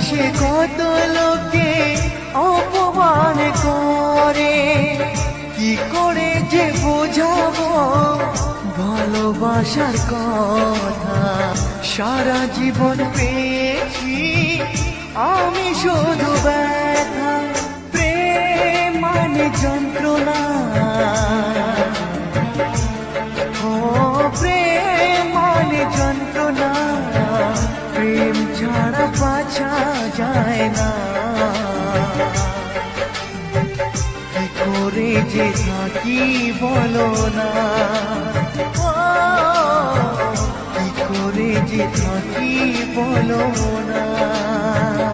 সে কত লোকে অপমান করে, কি করে যে বোঝাবো ভালোবাসার কথা। সারা জীবন পেয়েছি আমি শুধু ব্যথা, প্রেম মানে যন্ত্রণা, ও প্রেম মানে যন্ত্রণা, প্রেম ছাড়া বাঁচা যায় না। কি করে যে থাকি বলো না, কি করে যে থাকি বলো না।